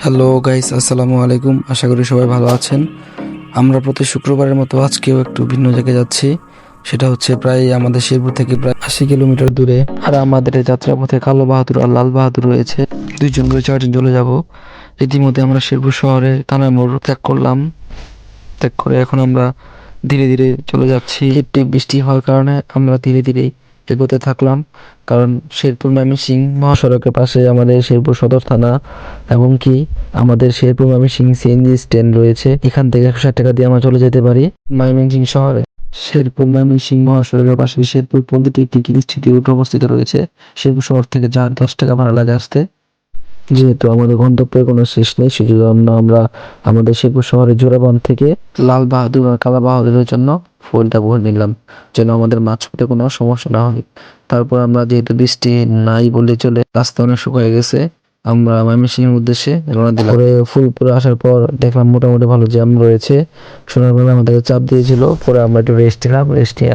Hello guys, আসসালামু আলাইকুম। আশা করি সবাই ভালো আছেন। আমরা প্রতি শুক্রবারের মতো আজকেও একটু ভিন্ন জায়গায় যাচ্ছি। সেটা হচ্ছে প্রায় আমাদের শেরপুর থেকে প্রায় 80 কিলোমিটার দূরে। আর আমাদের এই যাত্রাপথে কালো বাহাদুর আর লাল বাহাদুর রয়েছে। দুইজন করে চারজন চলে যাব। ইতিমধ্যে আমরা শেরপুর শহরে কানাই মোড় ত্যাগ করলাম। ত্যাগ করে এখন আমরা ধীরে ধীরে চলে যাচ্ছি। একটু বৃষ্টি হওয়ার কারণে আমরা ধীরে ধীরে এগোতে থাকলাম। কারণ শেরপুর ময়মনসিংহ মহাসড়কের পাশে আমাদের শেরপুর সদর থানা এবং কি আমাদের শেরপুর ময়মনসিংহ সিএনজি স্ট্যান্ড রয়েছে। এখান থেকে 160 টাকা দিয়ে আমরা চলে যেতে পারি ময়মনসিংহ শহরে। শেরপুর ময়মনসিংহ মহাসড়কের পাশে শেরপুর পল্লী টিকিট ইনস্টিটিউট অবস্থিত রয়েছে। শেরপুর শহর থেকে যা 10 টাকা ভাড়া লাগে আসতে। যেহেতু আমাদের গন্তব্যের কোনো শেষ নেই, সেজন্য আমরা আমাদের শেরপুর শহরের জোড়াবাঁধ থেকে লাল বাহাদুর আর কালা বাহাদুরের জন্য ফুলটা ভরে নিলাম, যেন আমাদের মাঝপথে কোনো সমস্যা না হয়। তারপর আমরা যেহেতু বৃষ্টি নাই বলে চলে, রাস্তা অনেক শুকিয়ে গেছে, আমরা ময়মনসিংহের উদ্দেশ্যে রওনা দিলাম। পরে ফুলপুরে আসার পর দেখলাম মোটামুটি ভালো জ্যাম রয়েছে। শোনার পরে আমাদেরকে চাপ দিয়েছিল। পরে আমরা একটু রেস্ট নিলাম, রেস্ট নিয়ে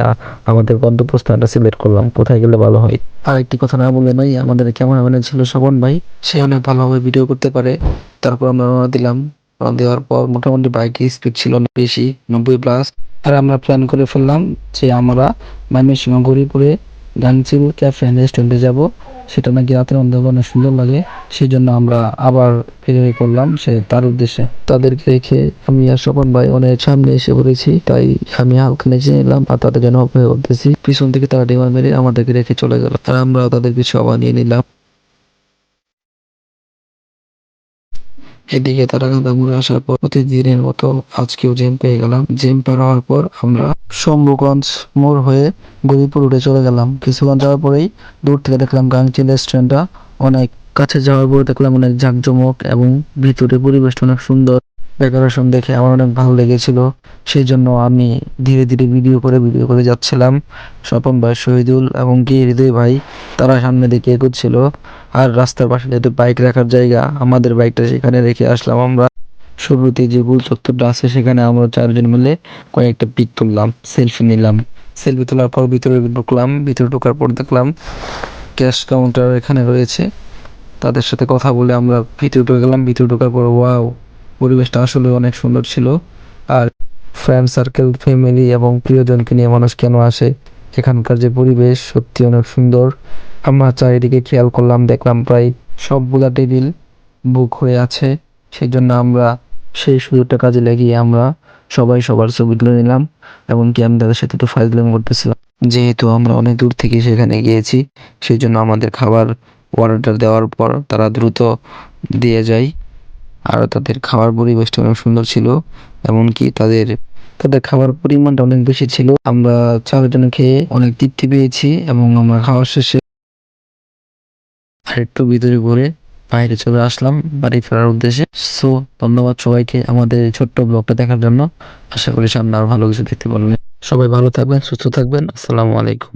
আমাদের গন্তব্যস্থানটা সিলেক্ট করলাম কোথায় গেলে ভালো হয়। আর একটি কথা না বলে নয়, আমাদের ক্যামেরাম্যান ছিল স্বপন ভাই, সে অনেক ভালোভাবে ভিডিও করতে পারে। তারপর আমরা রওনা দিলাম। রওনা দেওয়ার পর মোটামুটি বাইকের স্পিড ছিল অনেক বেশি, 90+। আর আমরা প্ল্যান করে ফেললাম যে আমরা ময়মনসিংহ গৌরীপুরে গাংচিল ক্যাফে অ্যান্ড রেস্টুরেন্টে যাব। সেটা নাকি রাতের অন্ধকারে অনেক সুন্দর লাগে। সেই জন্য আমরা আবার বেরিয়ে পড়লাম তার উদ্দেশ্যে। তাদেরকে রেখে আমি আর স্বপন ভাই অনেক সামনে এসে পড়েছি, তাই আমি হালকা নেচে নিলাম আর তাদের জন্য অপেক্ষা করতেছি। পিছন থেকে তারা ডিমান্ড মেরে আমাদেরকে রেখে চলে গেল, আর আমরা তাদের পিছু আবার নিয়ে নিলাম। এদিকে তারা গাঁদামুড়ে আসার পর প্রতিদিনের মতো আজকেও জ্যাম পেয়ে গেলাম। জ্যাম পার হওয়ার পর আমরা শম্ভুগঞ্জ মোড় হয়ে গৌরীপুর রুটে চলে গেলাম। কিছুক্ষণ যাওয়ার পরেই দূর থেকে দেখলাম গাংচিল রেস্টুরেন্টটা। অনেক কাছে যাওয়ার পরে দেখলাম অনেক জাঁকজমক এবং ভিতরে পরিবেশটা অনেক সুন্দর। ডেকোরেশন দেখে আমার অনেক ভালো লেগেছিল। সেই জন্য আমি ধীরে ধীরে ভিডিও করে যাচ্ছিলাম। স্বপন ভাই, শহীদুল এবং কি হৃদয় ভাই, তারা সামনে দিকে এগোচ্ছিল। আর রাস্তার পাশে যেহেতু বাইক রাখার জায়গা, আমাদের বাইকটা সেখানে রেখে আসলাম আমরা। শুরুতে যে গোল চত্বরটা আছে সেখানে আমরা চারজন মিলে কয়েকটা পিক তুললাম, সেলফি নিলাম। সেলফি তোলার পর ভিতরে ঢুকলাম। ভিতরে ঢোকার পর দেখলাম ক্যাশ কাউন্টার এখানে রয়েছে। তাদের সাথে কথা বলে আমরা ভিতরে ঢুকে গেলাম। ভিতরে ঢোকার পর ওয়াও, পরিবেশটা আসলে অনেক সুন্দর ছিল। আর ফ্রেন্ড সার্কেল, ফ্যামিলি এবং প্রিয়জনকে নিয়ে মানুষ কেন আসে, এখানকার যে পরিবেশ সত্যি অনেক সুন্দর। আমরা চারিদিকে খেয়াল করলাম, দেখলাম প্রায় সবগুলা টেবিল বুক হয়ে আছে। সেই জন্য আমরা সেই সুযোগটা কাজে লাগিয়ে আমরা সবাই সবার ছবি তুলে নিলাম। এমনকি আমি তাদের সাথে একটু ফাইজলামি করতেছিলাম। যেহেতু আমরা অনেক দূর থেকে সেখানে গিয়েছি, সেই জন্য আমাদের খাবার অর্ডার দেওয়ার পর তারা দ্রুত দিয়ে যায়। আর তাদের খাবার পরিবেশটা অনেক সুন্দর ছিল। এমনকি তাদের তাদের খাবার পরিমাণটা অনেক বেশি ছিল। আমরা চারজন খেয়ে অনেক তৃপ্তি পেয়েছি এবং আমরা খাওয়ার শেষে আরেকটু ভিতরে ঘুরে বাইরে চলে আসলাম বাড়ি ফেরার উদ্দেশ্যে। সো ধন্যবাদ সবাইকে আমাদের এই ছোট্ট ব্লগটা দেখার জন্য। আশা করি সামনে আরো ভালো কিছু দেখতে পারবেন। সবাই ভালো থাকবেন, সুস্থ থাকবেন। আসসালামু আলাইকুম।